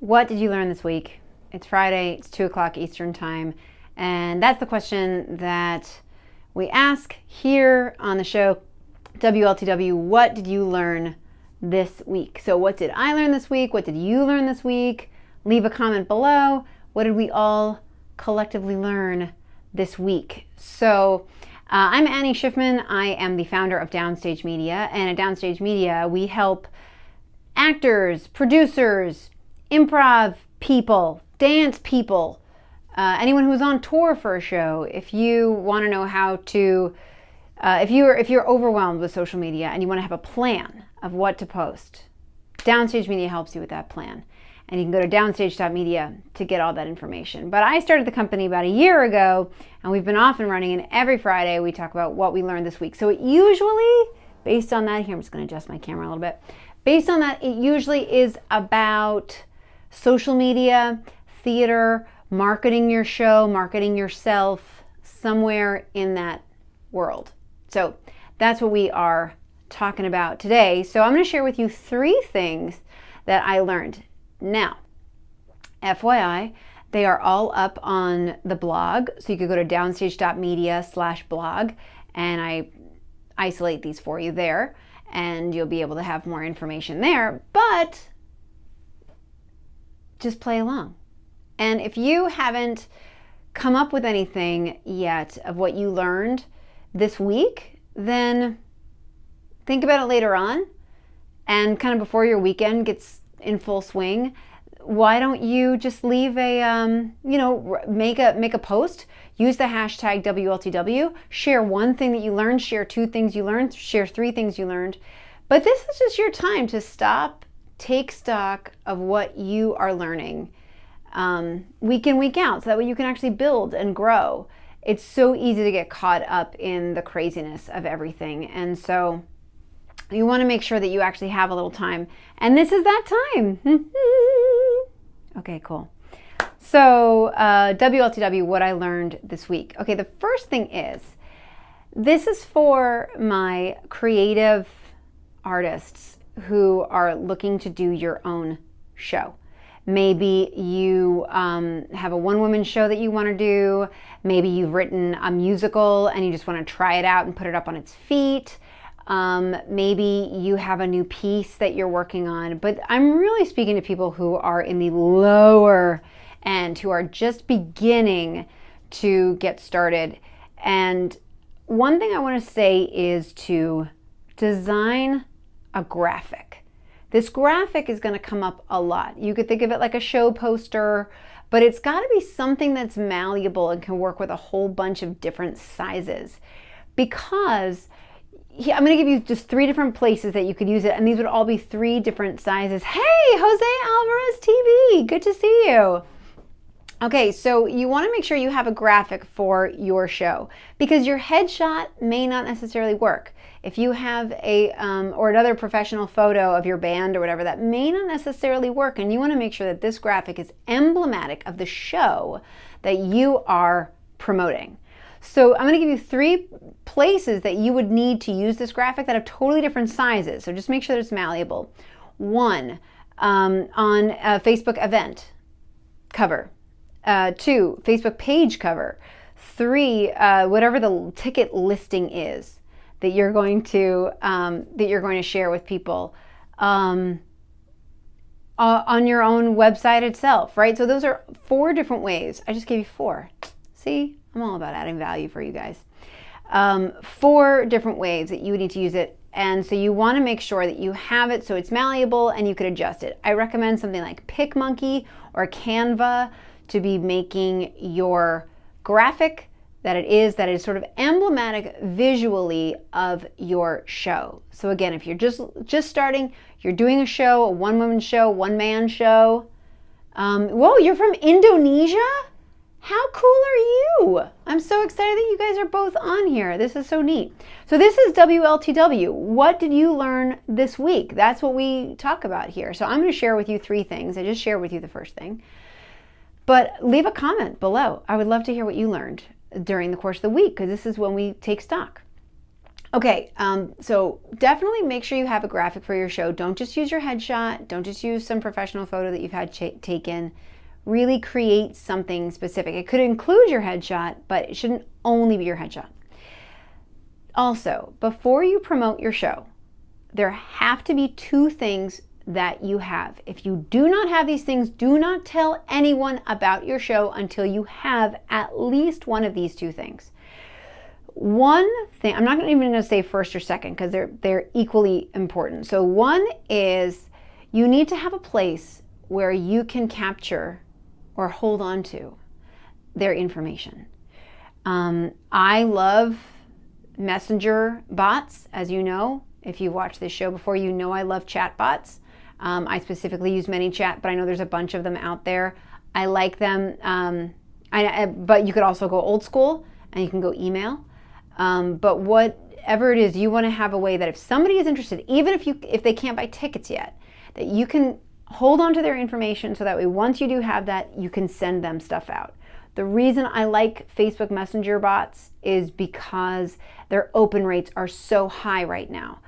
What did you learn this week? It's Friday, it's 2 o'clock Eastern time, and that's the question that we ask here on the show, WLTW. What did you learn this week? So what did I learn this week? What did you learn this week? Leave a comment below. What did we all collectively learn this week? So I'm Annie Schiffman. I am the founder of Downstage Media, and at Downstage Media, we help actors, producers, improv people, dance people, anyone who's on tour for a show. If you want to know how to, if you're overwhelmed with social media and you want to have a plan of what to post, Downstage Media helps you with that plan. And you can go to downstage.media to get all that information. But I started the company about a year ago, and we've been off and running, and every Friday we talk about what we learned this week. So it usually, based on that, here I'm just going to adjust my camera a little bit. Based on that, it usually is about social media, theater, marketing your show, marketing yourself, somewhere in that world. So that's what we are talking about today. So I'm going to share with you 3 things that I learned. Now, FYI, they are all up on the blog. So you could go to downstage.media/blog, and I isolate these for you there, and you'll be able to have more information there. But just play along. And if you haven't come up with anything yet of what you learned this week, then think about it later on, and kind of before your weekend gets in full swing, why don't you just leave a, make a post, use the hashtag WLTW, share one thing that you learned, share 2 things you learned, share 3 things you learned. But this is just your time to stop, take stock of what you are learning week in, week out, so that way you can actually build and grow. It's so easy to get caught up in the craziness of everything. And so you want to make sure that you actually have a little time. And this is that time. Okay, cool. So WLTW, what I learned this week. Okay, the first thing is, this is for my creative artists who are looking to do your own show. Maybe you have a one-woman show that you want to do. Maybe you've written a musical and you just want to try it out and put it up on its feet. Maybe you have a new piece that you're working on. But I'm really speaking to people who are in the lower end, who are just beginning to get started. And one thing I want to say is to design a graphic. This graphic is going to come up a lot. You could think of it like a show poster, but it's got to be something that's malleable and can work with a whole bunch of different sizes. Because I'm going to give you just 3 different places that you could use it, and these would all be 3 different sizes. Hey, Jose Alvarez TV, good to see you. Okay, so you want to make sure you have a graphic for your show, because your headshot may not necessarily work. If you have or another professional photo of your band or whatever, that may not necessarily work, and you want to make sure that this graphic is emblematic of the show that you are promoting. So I'm going to give you 3 places that you would need to use this graphic that have totally different sizes. So just make sure that it's malleable. 1, on a Facebook event cover. 2, Facebook page cover. 3, whatever the ticket listing is that you're going to share with people on your own website itself, right? So those are 4 different ways. I just gave you 4. See, I'm all about adding value for you guys. 4 different ways that you would need to use it. And so you want to make sure that you have it so it's malleable and you could adjust it. I recommend something like PicMonkey or Canva to be making your graphic that is sort of emblematic visually of your show. So again, if you're just starting, you're doing a show, a one-woman show, one-man show. Whoa, you're from Indonesia? How cool are you? I'm so excited that you guys are both on here. This is so neat. So this is WLTW. What did you learn this week? That's what we talk about here. So I'm going to share with you 3 things. I just shared with you the first thing. But leave a comment below. I would love to hear what you learned during the course of the week, because this is when we take stock. Okay, so definitely make sure you have a graphic for your show. Don't just use your headshot. Don't just use some professional photo that you've had taken. Really create something specific. It could include your headshot, but it shouldn't only be your headshot. Also, before you promote your show, there have to be 2 things that you have. If you do not have these things, do not tell anyone about your show until you have at least one of these 2 things. One thing, I'm not even going to say first or second because they're equally important. So one is you need to have a place where you can capture or hold on to their information. I love messenger bots, as you know. If you've watched this show before, you know I love chat bots. I specifically use ManyChat, but I know there's a bunch of them out there. I like them, but you could also go old school and you can go email. But whatever it is, you want to have a way that if somebody is interested, even if they can't buy tickets yet, that you can hold on to their information so that way once you do have that, you can send them stuff out. The reason I like Facebook Messenger bots is because their open rates are so high right now.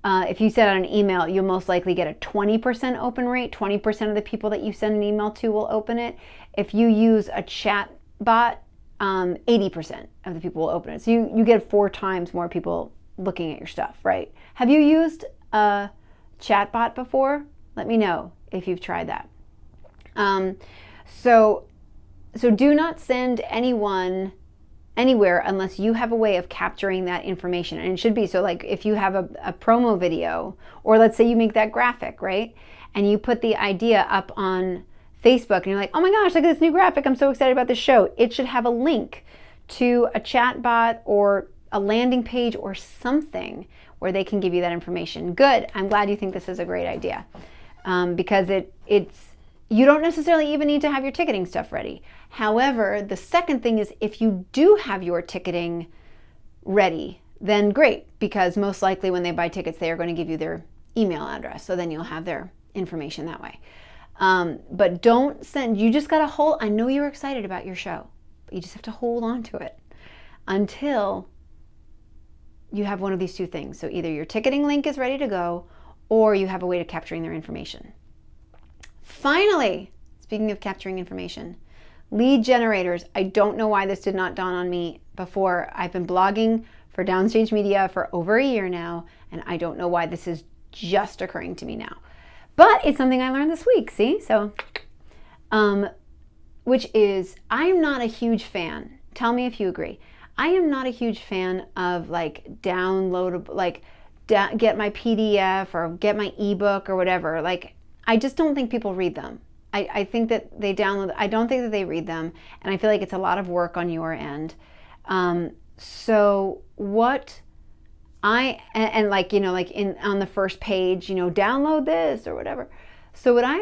If you send out an email, you'll most likely get a 20% open rate. 20% of the people that you send an email to will open it. If you use a chat bot, 80% of the people will open it. So you get 4 times more people looking at your stuff, right? Have you used a chat bot before? Let me know if you've tried that. So do not send anyone anywhere unless you have a way of capturing that information. And it should be, so like if you have a promo video, or let's say you make that graphic, right? And you put the idea up on Facebook and you're like, oh my gosh, look at this new graphic. I'm so excited about this show. It should have a link to a chat bot or a landing page or something where they can give you that information. Good. I'm glad you think this is a great idea. Because you don't necessarily even need to have your ticketing stuff ready. However, the second thing is if you do have your ticketing ready, then great, because most likely when they buy tickets, they are going to give you their email address. So then you'll have their information that way. But don't send, you just got to hold, I know you're excited about your show, but you just have to hold on to it until you have one of these 2 things. So either your ticketing link is ready to go or you have a way of capturing their information. Finally, speaking of capturing information, lead generators. I don't know why this did not dawn on me before. I've been blogging for Downstage Media for over a year now, and I don't know why this is just occurring to me now. But it's something I learned this week, see? So, which is, I'm not a huge fan. Tell me if you agree. I am not a huge fan of like downloadable, like get my PDF or get my ebook or whatever. Like, I just don't think people read them. I think that they download, I don't think that they read them. And I feel like it's a lot of work on your end. So what and like, you know, like on the first page, you know, download this or whatever. So what I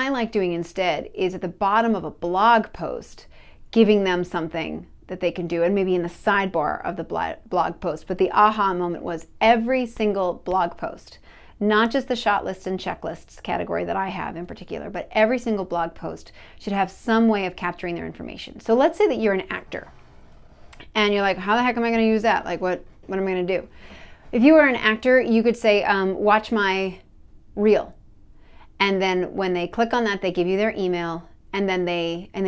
like doing instead is at the bottom of a blog post, giving them something that they can do, and maybe in the sidebar of the blog post. But the aha moment was every single blog post, not just the shot lists and checklists category that I have in particular, but every single blog post should have some way of capturing their information. So let's say that you're an actor and you're like, how the heck am I going to use that? Like, what am I going to do? If you were an actor, you could say, watch my reel. And then when they click on that, they give you their email, and then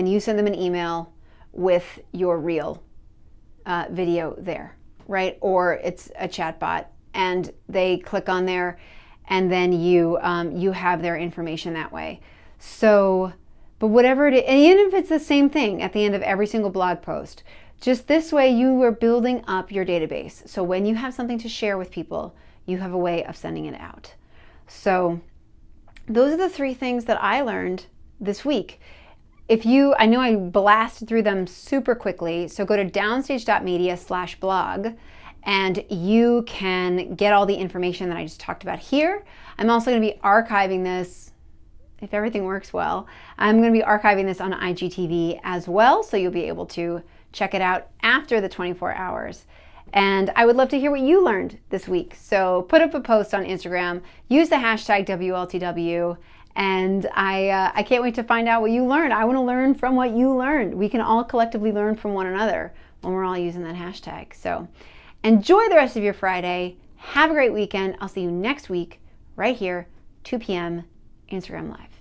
you send them an email with your reel video there, right? Or it's a chat bot, and they click on there, and then you have their information that way. So, but whatever it is, and even if it's the same thing at the end of every single blog post, just this way you are building up your database. So when you have something to share with people, you have a way of sending it out. So those are the 3 things that I learned this week. I know I blasted through them super quickly, so go to downstage.media/blog and you can get all the information that I just talked about here. I'm also going to be archiving this, if everything works well, I'm going to be archiving this on IGTV as well, so you'll be able to check it out after the 24 hours. And I would love to hear what you learned this week. So put up a post on Instagram, use the hashtag WLTW, and I can't wait to find out what you learned. I want to learn from what you learned. We can all collectively learn from one another when we're all using that hashtag. So enjoy the rest of your Friday. Have a great weekend. I'll see you next week right here, 2 p.m. Instagram Live.